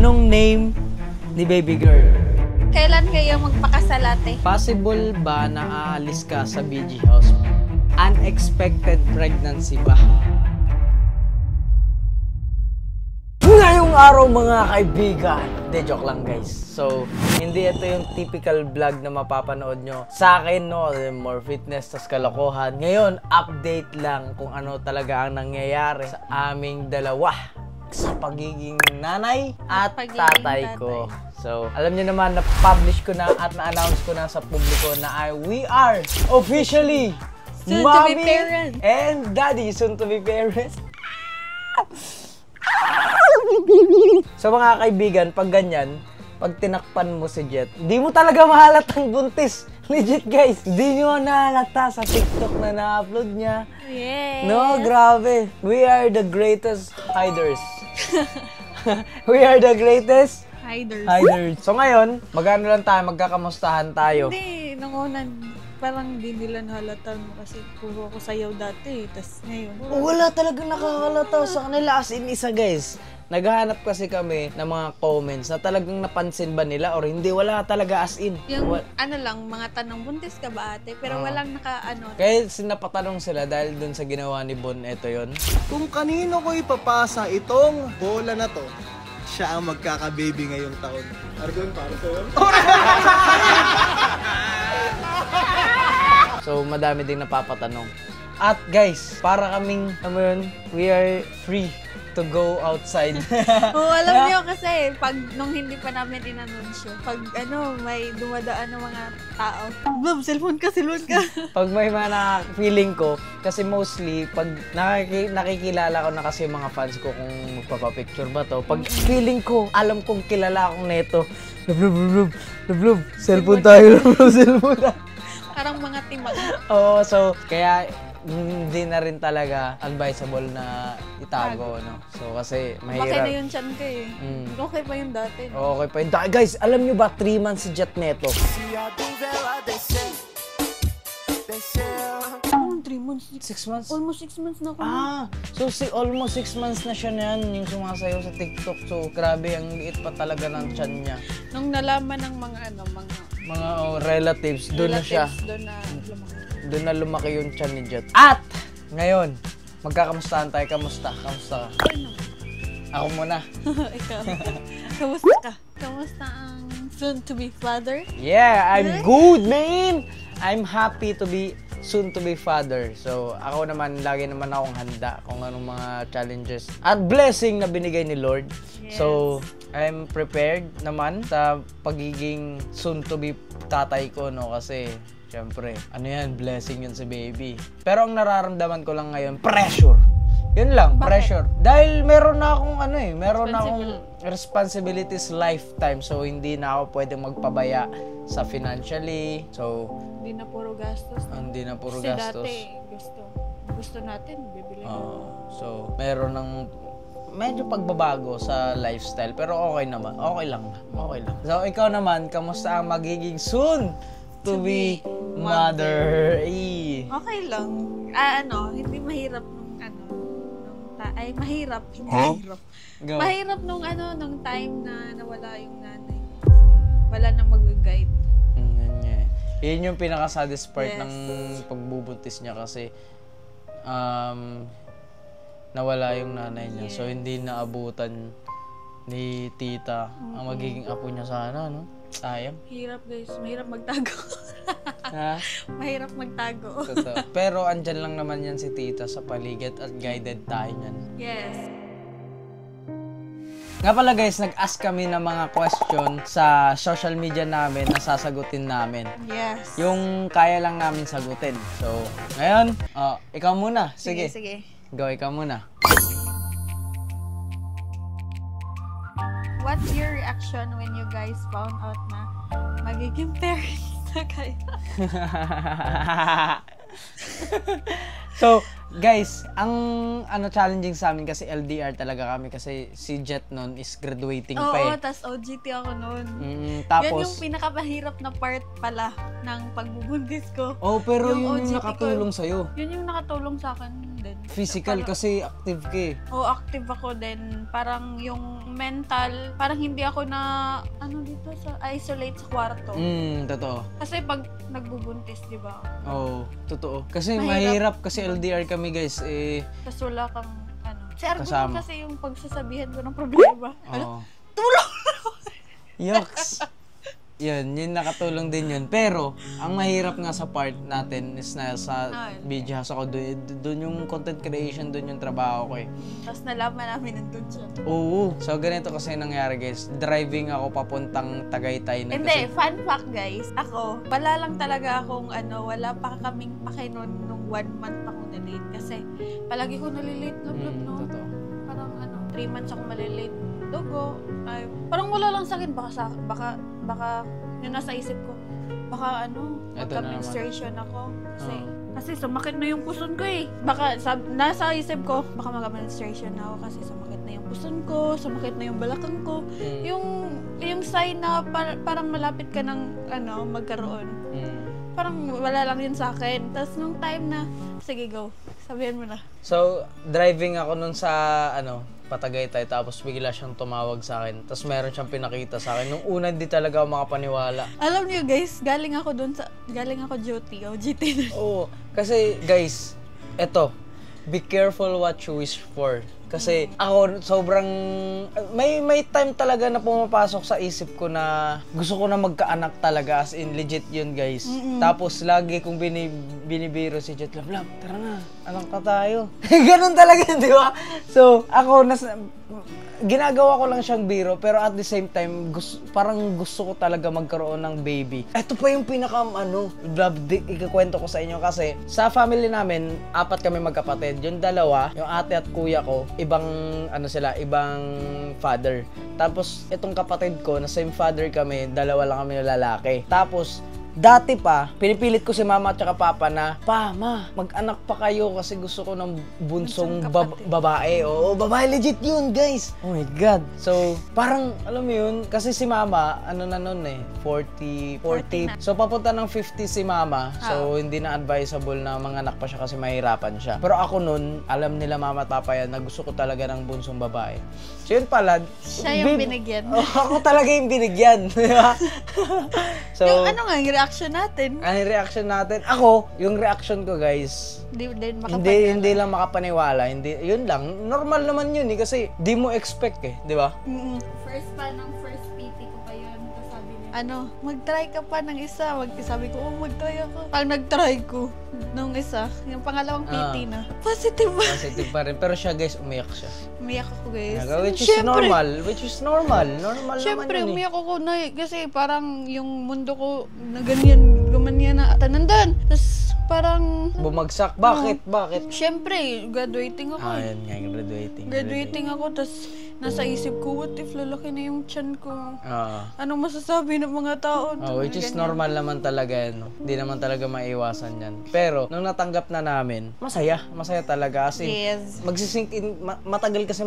Anong name ni baby girl? Kailan kayo magpakasalate? Possible ba na aalis ka sa BG house? Unexpected pregnancy ba? Ngayong araw mga kaibigan, joke lang guys. So, hindi ito yung typical vlog na mapapanood nyo sa akin, no? More fitness, tas kalokohan. Ngayon, update lang kung ano talaga ang nangyayari sa aming dalawa sa pagiging nanay at tatay ko. So, alam niyo naman, na-publish ko na at na-announce ko na sa publiko na we are officially soon mommy to be parents and daddy, soon to be parents. So mga kaibigan, pag ganyan, pag tinakpan mo si Jet, di mo talaga mahalatang buntis. Legit guys, di nyo nahalata sa TikTok na na-upload niya. Yes. No, grabe. We are the greatest hiders. We are the greatest hiders. So ngayon, magano lang tayo, magkakamustahan tayo. Hindi, nung unan, parang di nila nahalatan kasi puro ako sayaw dati. Tapos ngayon. Wala talagang nakakalata sa kanila. As in isa guys. Naghahanap kasi kami ng mga comments na talagang napansin ba nila or hindi. Wala talaga as in. Yung ano lang, mga tanong, buntis ka ba ate? Pero walang naka-ano. Kaya sinapatanong sila dahil dun sa ginawa ni Bon, eto yon. Kung kanino ko ipapasa itong bola na to, siya ang magkaka-baby ngayong taon. Argon, para sa'yo? So, madami ding napapatanong. At guys, para kaming, ano yun, we are free to go outside. Oo, alam niyo kasi, pag nung hindi pa namin inanunsyo, pag ano, may dumadaan ng mga tao, Bob, cellphone ka. Pag may mga feeling ko, kasi mostly, pag nakikilala ko na kasi yung mga fans ko kung magpapapicture ba to, pag feeling ko, alam kong kilala akong neto, lub, cellphone tayo, cellphone tayo. Parang mga timag. Oo, so, kaya, hindi na rin talaga advisable na itago, no? So, kasi mahirap. Okay na yung chan ka eh. Okay pa yung dati. No? Okay pa yun. Guys, alam nyo ba, 3 months si Jet neto? 3 months? 6 months? Almost 6 months na ako. So almost 6 months na siya niyan, yung sumasayaw sa TikTok. So, grabe, ang liit pa talaga ng tiyan niya. Nung nalaman ng mga relatives, doon na siya. Doon na lumaki. Doon na lumaki yung tiyan ni Jet. At, ngayon, magkakamustahan tayo. Kamusta ka? Ano? Ako muna. Ikaw. Kamusta ka? Kamusta ang soon-to-be father? Yeah, I'm good, man! I'm happy to be soon to be father. So, ako naman, lagi naman akong handa kung anong mga challenges at blessing na binigay ni Lord. Yes. So, I'm prepared naman sa pagiging soon to be tatay ko, no? Kasi, syempre, ano yan, blessing yun si baby. Pero ang nararamdaman ko lang ngayon, pressure. Yun lang, pressure. Dahil meron na akong meron na akong responsibilities lifetime. So, hindi na ako pwedeng magpabaya sa financially. So, hindi na puro gastos. Hindi na puro kasi gastos. Kasi dati, gusto natin, bibili mo. So, meron ng medyo pagbabago sa lifestyle. Pero okay naman. Okay lang. So, ikaw naman, kamusta ang magiging soon to be mother? Okay lang. Hindi mahirap mahirap. Go. Mahirap nung time na nawala yung nanay. Wala nang mag-guide. Yun yung pinaka-saddest part Yes. ng pagbubuntis niya kasi nawala yung nanay niya. Yes. So, hindi naabutan ni tita ang magiging apo niya sana, no? Sayang. Hirap guys. Mahirap magtago. Ha? Mahirap magtago. Totoo. Pero andyan lang naman yan si tita sa paligid at guided tayo niyan. Yes. Nga pala guys, nag-ask kami ng mga question sa social media namin na sasagutin namin. Yes. Yung kaya lang namin sagutin. So, ngayon, ikaw muna. Sige. Go, ikaw muna. What's your reaction when you guys found out na magiging parents na kayo? So, guys, ang challenging sa amin kasi LDR talaga kami kasi si Jet nun is graduating pa eh. Oo, tas OJT ako noon. Tapos, yan yung pinakamahirap na part pala ng pagbubuntis ko. pero yung yun yung OJT nakatulong ko, sa'yo. Yun yung nakatulong sa akin din. physical kasi active ka eh. Oo, active ako din. Parang yung mental, parang hindi ako na, dito, sa isolate sa kwarto. Totoo. Kasi pag nagbubuntis, di ba? Oo, totoo. Kasi Mahirap. mahirap kasi LDR kami guys eh. Tapos wala kang, Si Argo Kasama. kasi yung pagsasabihan ko ng problema. Oo. Tulong! Yucks! Yun nakatulong din yun. Pero, ang mahirap nga sa part natin is na sa video house ako, doon yung content creation, doon yung trabaho ko eh. Tapos nalaman namin nandun siya. Oo. So, ganito kasi nangyari guys. Driving ako papuntang Tagaytay na Hindi, fun fact guys. Ako, wala lang talaga akong wala pa kaming pakinon nung 1 month akong nalate. Kasi palagi ko nalilate no? Totoo. Parang 3 months ako malilate. Dugo. Ay, parang wala lang sa akin. Baka yun nasa isip ko. Baka magka-menstruation ako. Kasi sumakit na yung puson ko eh. Baka nasa isip ko, baka magka-menstruation na ako kasi sumakit na yung puson ko, sumakit na yung balakang ko. Yung sign na parang malapit ka ng magkaroon. Parang wala lang yun sa akin. Tapos nung time na, sige go, sabihin mo na. So, driving ako nun sa Patagaytay, tapos bigla siyang tumawag sa akin. Tapos meron siyang pinakita sa akin. Nung una, di talaga ako makapaniwala. Alam niyo guys, galing ako duty o GT. Oo, kasi guys, eto, be careful what you wish for. Kasi ako sobrang may time talaga na pumapasok sa isip ko na gusto ko na magkaanak talaga, as in legit yun guys. Tapos lagi kong binibiro si Jet Love, tara na, anak ka tayo. Ganun talaga, di ba? So ako ginagawa ko lang siyang biro, pero at the same time parang gusto ko talaga magkaroon ng baby. Ito pa yung ikakwento ko sa inyo kasi sa family namin 4 kami magkapatid. Yung 2, yung ate at kuya ko, ibang father. Tapos itong kapatid ko na same father kami, 2 lang kami na lalaki. Tapos dati pa, pinipilit ko si mama at saka papa na, ma, mag-anak pa kayo kasi gusto ko ng bunsong babae. Oo, babae, legit yun, guys. Oh my God. So, parang, alam mo yun, kasi si mama, 40. So, papunta ng 50 si mama. So, hindi na advisable na manganak pa siya kasi mahirapan siya. Pero ako nun, alam nila mama at papa yan na gusto ko talaga ng bunsong babae. So, yun pala. Siya yung binigyan. Ako talaga yung binigyan. So, yung yung reaction natin? Ang reaction natin? Ako, yung reaction ko guys, hindi lang makapaniwala. Yun lang. Normal naman yun eh, kasi di mo expect eh, di ba? First PT ko pa yun. Tapos sabi niya, mag-try ka pa ng isa. Sabi ko, mag-try ako. Pag nag-try ko nung isa, yung pangalawang PT na, positive pa rin. Pero siya guys, umiyak siya. Umiyak ako guys. Which is normal. Normal Siyempre, naman yun umiyak ako na kasi parang yung mundo ko na gumanyan na tanandan. Tapos parang bumagsak. Bakit? Siyempre, graduating ako. Yan nga, Graduating ako, tapos nasa isip ko, what if lalaki na yung tiyan ko? Anong masasabi ng mga tao? Which is normal naman talaga yan. Hindi naman talaga maiwasan yan. Pero, nung natanggap na namin, masaya talaga. As in, magsisink in, matagal kasi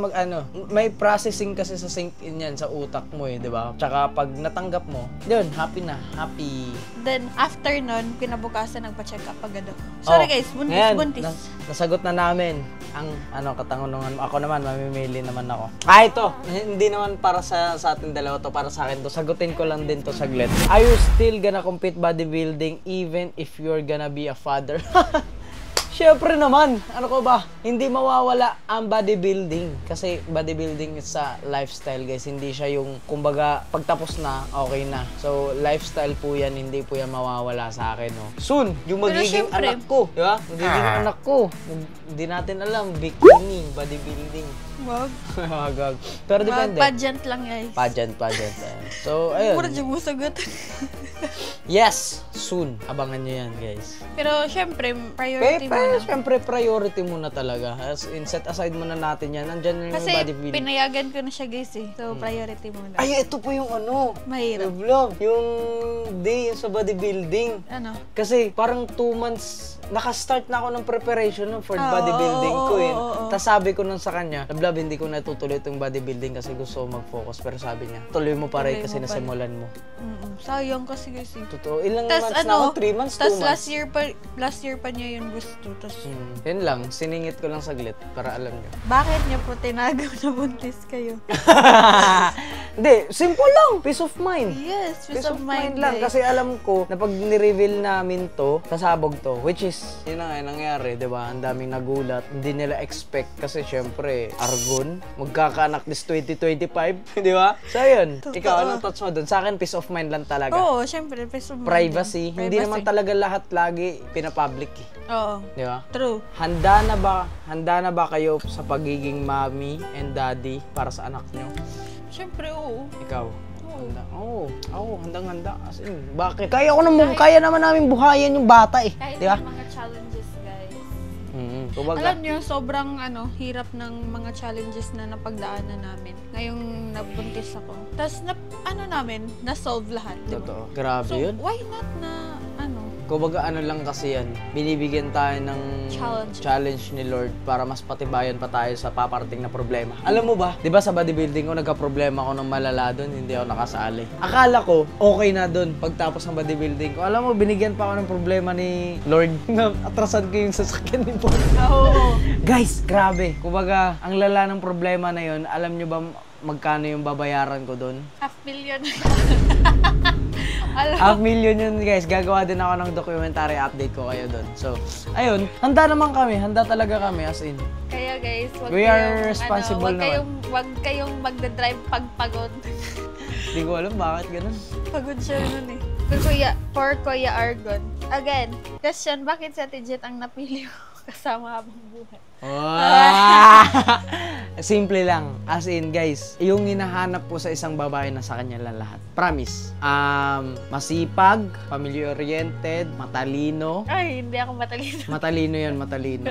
may processing kasi sa sink in yan sa utak mo eh, di ba? Tsaka pag natanggap mo, yun, happy. Then, after nun, kinabukasan nagpa-check up agad ako. Sorry guys, buntis. Nasagot na namin ang katanungan mo. Ako naman, mamimili naman ako. Ito, hindi naman para sa ating dalawa to, para sa akin to. Sagutin ko lang din to saglit. Are you still gonna compete bodybuilding even if you're gonna be a father? Siyempre naman, ano ko ba? Hindi mawawala ang bodybuilding. Kasi bodybuilding is a lifestyle guys. Hindi siya yung, kumbaga, pagtapos na, okay na. So, lifestyle po yan, hindi po yan mawawala sa akin. No? Soon, yung magiging anak ko. Diba? Magiging anak ko. Hindi natin alam, bikini, bodybuilding. Wag. Pero depende. Pageant lang guys. Pageant. So, ayun. Mura dyan mo sagot. Yes, soon. Abangan nyo yan, guys. Pero, syempre, priority muna. Syempre, priority muna talaga. As in, set aside muna natin yan. Nandyan yung kasi bodybuilding. Kasi, pinayagan ko na siya, guys, eh. So, priority muna. Ay, ito po yung mahirap. Vlog. Yung day sa bodybuilding. Kasi, parang 2 months, naka-start na ako ng preparation for bodybuilding ko eh. Tapos sabi ko nun sa kanya, Love, hindi ko natutuloy itong bodybuilding kasi gusto ko mag-focus. Pero sabi niya, tuloy mo pa rin kasi nasimulan mo. Sayang kasi. Totoo. Ilang months months na ako, 3 months, 2 tas months. last year pa niya yun gusto. Tas, Yun lang, siningit ko lang saglit para alam nyo. bakit niya po tinagaw na buntis kayo? Hindi, simple lang, peace of mind. Yes, peace of mind lang. guys. Kasi alam ko na pag ni-reveal namin to, sasabog to. Which is, yun na nga nangyari, di ba? Ang daming nagulat. Hindi nila expect kasi syempre, Argon, magkakaanak this 2025, di ba? So yun, ikaw, anong thoughts mo dun? Sa akin, peace of mind lang talaga. Oo, syempre, peace of mind. Privacy. Hindi naman talaga lahat lagi pinapublic eh. Oo, Di ba? true. Handa na ba kayo sa pagiging mommy and daddy para sa anak nyo? Syempre, oo. Ikaw? Handa. Oo, handang-handa. As in, bakit? Kaya naman namin buhayin yung bata eh. Kahit Di ba? yung mga challenges, guys. Kumbaga, Alam niyo, sobrang hirap ng mga challenges na napagdaanan namin. Ngayong nabuntis ako. Tapos, na-solve lahat, di ba? totoo. Grabe So, yun. why not na, Kumbaga ano lang kasi yan, binibigyan tayo ng challenge ni Lord para mas patibayan pa tayo sa paparating na problema. Alam mo ba, di ba sa bodybuilding ko, nagka-problema ako ng malala doon, hindi ako nakasali. Akala ko, okay na doon pagtapos ng bodybuilding ko. Alam mo, binigyan pa ako ng problema ni Lord na atrasan ko yung sasakyan ni Paul. Oo. Guys, grabe. Kumbaga, ang lala ng problema na yun, alam nyo ba magkano yung babayaran ko doon? $500,000. $500,000 yun guys. Gagawa din ako ng documentary, update ko kayo doon. So, ayun, handa naman kami. Handa talaga kami as in. Kaya guys, We are responsible naman. Wag kayong magdadrive pag pagod. Hindi ko alam bakit ganun. Pagod siya nun eh. For Kuya Argon. Again, question, bakit si Ate Jet ang napili mo kasama habang buhay? Simple lang. As in, guys, yung hinahanap po sa isang babae na sa kanya lang lahat. Promise. Masipag, family-oriented, matalino. Ay, hindi ako matalino. Matalino yan, matalino.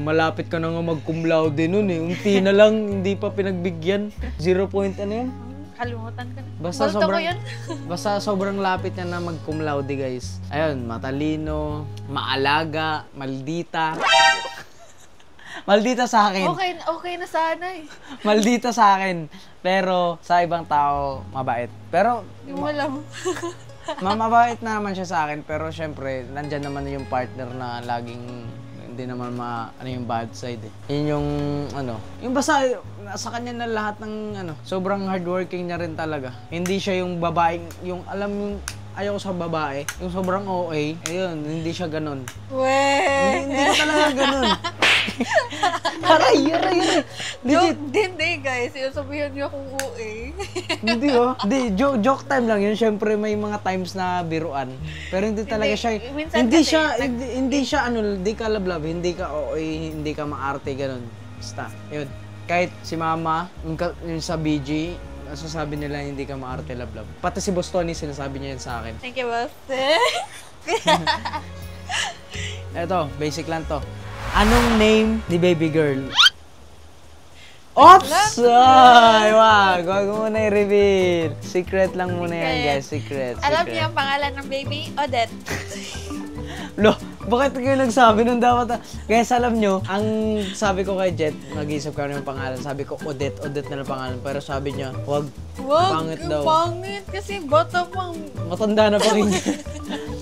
Malapit ka na nga mag-cum laude nun eh. Unti na lang, hindi pa pinagbigyan. 0 point ano yan? Kalimutan ko na. Basta sobrang lapit niya na mag-cum laude, guys. Ayun, matalino, maalaga, maldita. Maldita sa akin. Okay na sana eh. Maldita sa akin. Pero sa ibang tao, mabait. Pero Yung alam. mabait na naman siya sa akin. Pero syempre, nandyan naman yung partner na laging hindi naman yung bad side eh. Yun yung basta sa kanya na lahat ng sobrang hardworking niya rin talaga. Hindi siya yung babaeng, yung alam yung ayaw ko sa babae, yung sobrang OA, ayun, hindi siya ganun. Hindi ka talaga ganun. Aray. Joke din guys. Yung sabihin niyo akong OA. Hindi Hindi, joke time lang yun. Siyempre may mga times na biruan. Pero hindi talaga siya, hindi ka lablab, hindi ka OA, hindi ka maarte, ganun. Basta, yun. Kahit si mama, yung sa BG, sasabi nila hindi ka maarte, lablab. Pati si Bostoni, sinasabi niya yun sa akin. Thank you, boss. Eto, basic lang to. Anong name ni baby girl? Oops! Ay, wag mo na i-reveal. Secret lang muna yan, guys. Secret. Alam niyo ang pangalan ng baby? Odette. Lo, bakit kayo nagsabi nung dapat? Guys, alam nyo, ang sabi ko kay Jet, nag-iisip ka ng pangalan. Sabi ko, Odette na lang pangalan. Pero sabi niya, wag, pangit daw. Pangit kasi bata pang... Matanda na pa rin.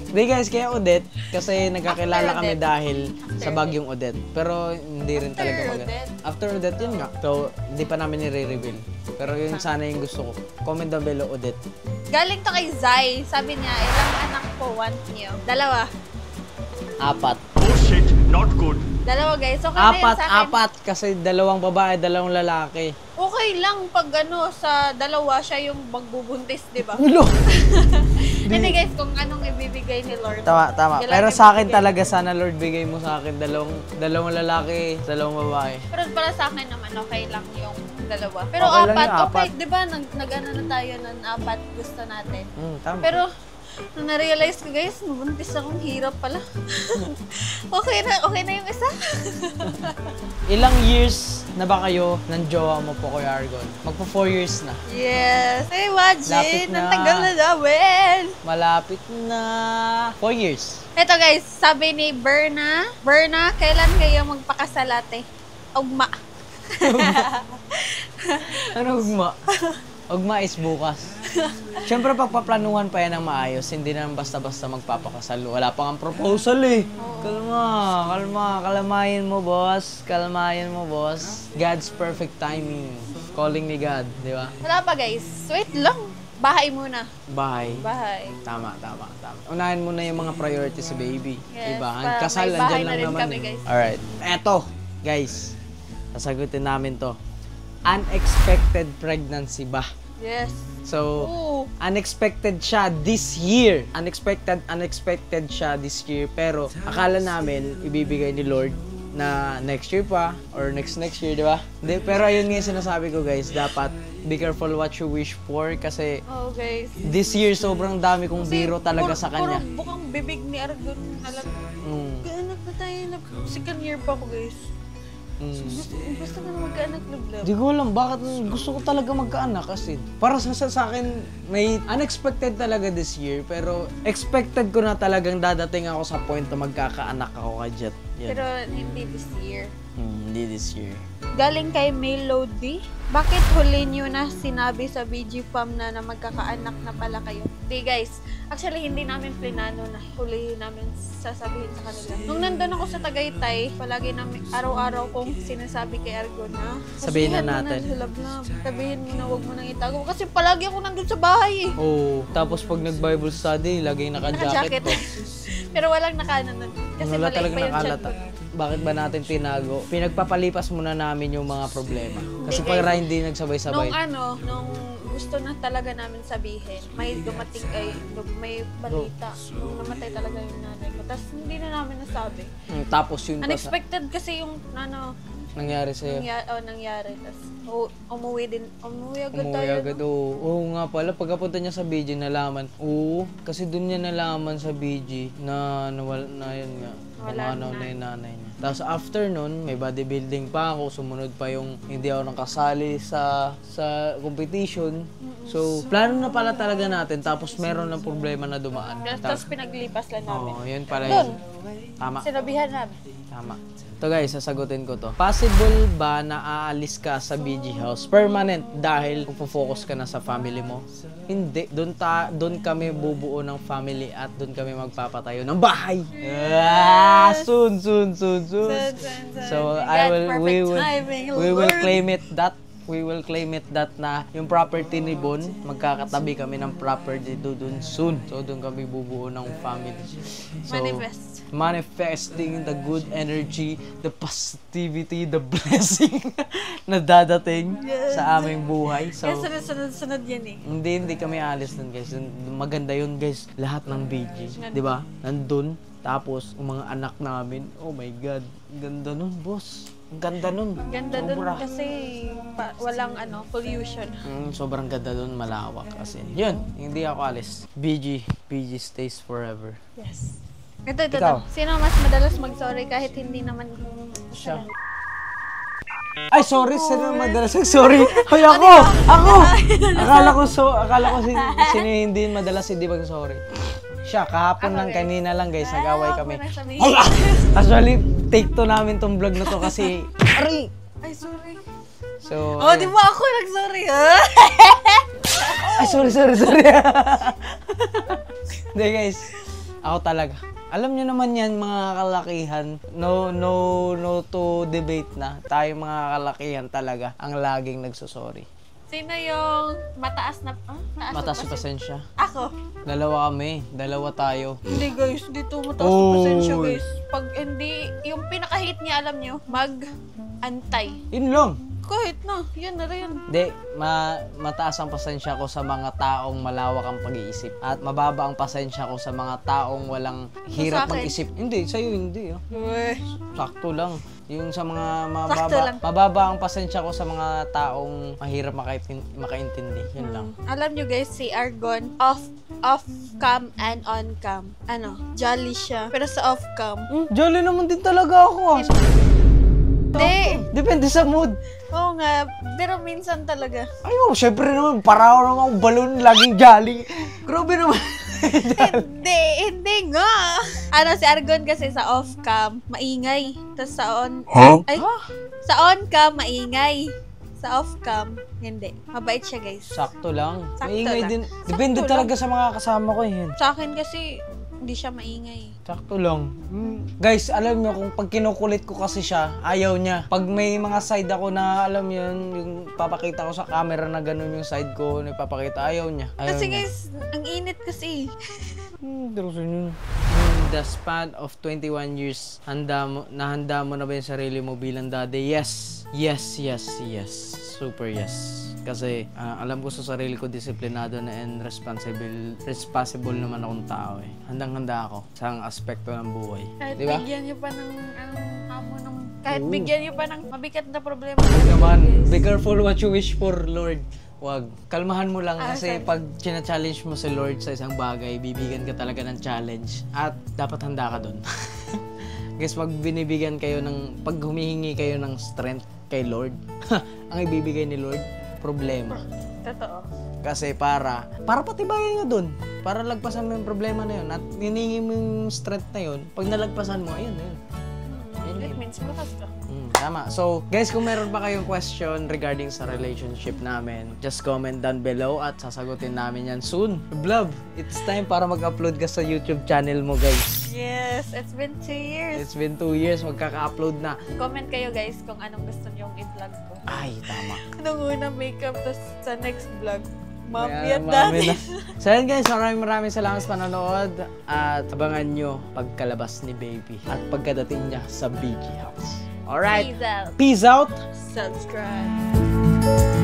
Hindi guys, kaya Odette, kasi nagkakilala kami dahil sa bagyong Odette. Pero hindi rin talaga maganda. After Odette, yun nga. So, hindi pa namin nire-reveal. Pero yun sana yung gusto ko. Comment down below, Odette. Galing to kay Zai. Sabi niya, ilang anak po want niyo? 2. 4. Oh shit, not good. 2 guys. Okay na yun sa akin. 4. Kasi 2 babae, 2 lalaki. Okay lang pag sa 2 siya yung magbubuntis, di ba? Ulo! Hindi guys, kung anong ibibigay ni Lord. Tama. Yun lang Pero yung sa akin ibibigay. talaga, sana Lord bigay mo sa akin 2 lalaki, 2 babae. Pero para sa akin naman, okay lang yung 2. Pero Okay lang 4, yung okay, 4. di ba? Nag-ano na tayo ng 4 gusto natin. Tama. Pero, nung na-realize ko guys, mabuntis akong hirap pala. okay na yung isa. Ilang years na ba kayo ng jowa mo po, Kuya Argon? Magpo 4 years na. Yes. Ay, Lapit imagine, na. ang tagal na namin. Malapit na 4 years. Ito guys, sabi ni Berna, kailan kayo magpakasalate? Ugma. Ano ugma? Ugma is bukas. Siyempre, pagpaplanuhan pa yan ng maayos, hindi na basta-basta magpapakasal. Wala pa nga proposal eh. Kalmahin mo, boss. Kalmahin mo, boss. God's perfect timing. Calling ni God, di ba? Wala pa guys. Wait lang. Bahay muna. Bahay. Bahay. Tama. Unahin mo na yung mga priorities sa baby. Yes, Diba? Ang para kasal, may bahay andyan na lang rin naman. kami, eh. guys. Alright. Eto, guys. Sasagutin namin to. Unexpected pregnancy ba? Yes. So, Oo. unexpected siya this year. Unexpected siya this year. Pero, akala namin, ibibigay ni Lord na next year pa or next year, di ba? Hindi, pero ayun nga yung sinasabi ko, guys. Dapat be careful what you wish for kasi Oh, guys. this year sobrang dami kong biro talaga sa kanya. Puro bukang bibig ni Argon. Alam, Kaanak na tayo na second year pa ako, guys. Gusto ko na magkaanak, love. Di ko alam bakit gusto ko talaga magkaanak kasi para sa akin may unexpected talaga this year pero expected ko na talagang dadating ako sa point na magkakaanak ako kay Jet. Yan. Pero hindi this year. Hindi this year. Galing kay Melody. Bakit huli nyo na sinabi sa BG Fam na magkakaanak na pala kayo? Di guys, actually hindi namin plinano na hulihin namin sasabihin sa kanila. Nung nandun ako sa Tagaytay, palagi namin araw-araw kong sinasabi kay Argon na Sabihin na natin. Sabihin mo na huwag mo nang itago. Kasi palagi ako nandun sa bahay eh. Oh, tapos pag nag-Bible study, laging naka-jacket ko. Pero walang nakano nun. Kasi Wala maliit talagang pa yung chat nakalata. ko. Bakit ba natin tinago? Pinagpapalipas muna namin yung mga problema. Kasi Hindi, pag guys. hindi nagsabay-sabay. Nung gusto na talaga namin sabihin, may dumating may balita. Nung namatay talaga yung nanay ko. Tapos hindi na namin nasabi. Tapos yun pa sa Unexpected kasi yung nangyari sa'yo. nangyari. Tapos umuwi agad Umuwi tayo. agad, oo. Oo nga pala, pagkapunta niya sa BG, nalaman. Oo, kasi doon niya nalaman sa BG na nawala na yun nga. Pumanaw na yung nanay niya. Tapos after nun, may bodybuilding pa ako. Sumunod pa yung hindi ako nakasali sa competition. So, plano na pala talaga natin. Tapos meron ng problema na dumaan. Tapos pinaglipas lang namin. Oo, yun pala Doon. yun. Tama. Sinabihan namin. Tama. Ito guys, sasagutin ko to. Possible ba na aalis ka sa BG House permanent dahil focus ka na sa family mo? Hindi. Doon kami bubuo ng family at doon kami magpapatayo ng bahay. Soon. So we will claim it that. We will claim it that na yung property ni Bon, magkakatabi kami ng property doon soon. So doon kami bubuo ng family. So, manifesting the good energy, the positivity, the blessing na dadating sa aming buhay. So, Kaya sunod yan eh. hindi kami alis nun guys. Maganda yun guys, lahat ng BG. Di ba? Nandun. Tapos, yung mga anak namin, oh my God, ganda nun boss. Ang ganda nun. Ganda dun kasi walang pollution. Sobrang ganda dun, malawak kasi. Yun, hindi ako alis. BG stays forever. Yes. Ito. Ikaw? Sino mas madalas mag-sorry kahit hindi naman Siya. Ay, sorry, sino madalas sorry. Hoy, ako. Akala ko sino hindi madalas hindi mag-sorry. Siya, kahapon lang, kanina lang guys, nag-away kami. Actually, take 2 namin tong vlog na to kasi, Ay, sorry. so, Di ba ako nag-sorry, ha? ay, sorry. Hindi guys, ako talaga. Alam nyo naman yan, mga kalakihan, no to debate na. Tayo mga kalakihan talaga, ang laging nagsusorry. Sino yung mataas na Mataas yung pasensya. Ako. Dalawa tayo. Hindi guys, dito mataas yung pasensya guys. Pag hindi, yung pinaka-hit niya, alam nyo, mag-antay. Yun lang. Kahit na, yan na rin. Hindi, mataas ang pasensya ko sa mga taong malawak ang pag-iisip. At mababa ang pasensya ko sa mga taong walang hirap Sa akin? mag-isip. Hindi, sa'yo hindi. Uy. Sakto lang. Yung sa mga Sakto lang. mababa ang pasensya ko sa mga taong mahirap makaintindi. Yun lang. Alam nyo guys, si Argon, off-cam and on-cam. Jolly siya. Pero sa off-cam, Jolly naman din talaga ako. hindi. Depende sa mood. Oo nga, pero minsan talaga. Ay, syempre naman, para ako naman balon, laging jolly. Grabe naman. Hindi nga. Si Argon kasi sa off-cam, maingay. Tapos sa on... Ay, sa on-cam, maingay. Sa off-cam, hindi. Mabait siya, guys. Sakto lang. Sakto Maingay lang. din. Sakto Depende lang. talaga sa mga kasama ko yun. Sa akin kasi, hindi siya maingay. Sakto lang. Guys, alam nyo, kung pag kinukulit ko kasi siya, ayaw niya. Pag may mga side ako na, alam yun, yung papakita ko sa camera na ganun yung side ko, na ipapakita, ayaw niya. Ayaw Kasi niya. guys, ang init kasi. Darusan yun. In the span of 21 years, handa mo na ba yung sarili mo bilang daddy? Yes. Yes, yes, yes. Super yes. Kasi alam ko sa sarili ko, disiplinado na and responsible naman akong tao eh. Handang-handa ako sa ang aspekto ng buhay. Kahit Di ba? bigyan niyo pa ng hamon ng... Kahit bigyan niyo pa ng mabigat na problema. Huwag naman, guys. be careful what you wish for, Lord. Wag. Kalmahan mo lang kasi sorry. pag china-challenge mo si Lord sa isang bagay, bibigyan ka talaga ng challenge. At dapat handa ka dun. Guys, pag binibigyan kayo ng... Pag humihingi kayo ng strength kay Lord, ang ibibigay ni Lord, problema. Totoo. Kasi para patibayan nyo dun. Para lagpasan mo yung problema na yun. At hiningi mo yung strength na yun. Pag nalagpasan mo, ayun na yun. Ayun na It yun. means malakas ka. Tama. So, guys, kung meron pa kayong question regarding sa relationship namin, just comment down below at sasagutin namin yan soon. Blob, it's time para mag-upload ka sa YouTube channel mo, guys. Yes, it's been 2 years. It's been 2 years, magkaka-upload na. Comment kayo guys kung anong gusto niyong i-vlog ko. Ay, tama. Nung una makeup, tapos sa next vlog, Kaya, mafia marami dati. na. So yun guys, maraming salamat sa panonood at abangan nyo pagkalabas ni Baby at pagkadating niya sa BG House. Alright, Peace out. peace out! Subscribe.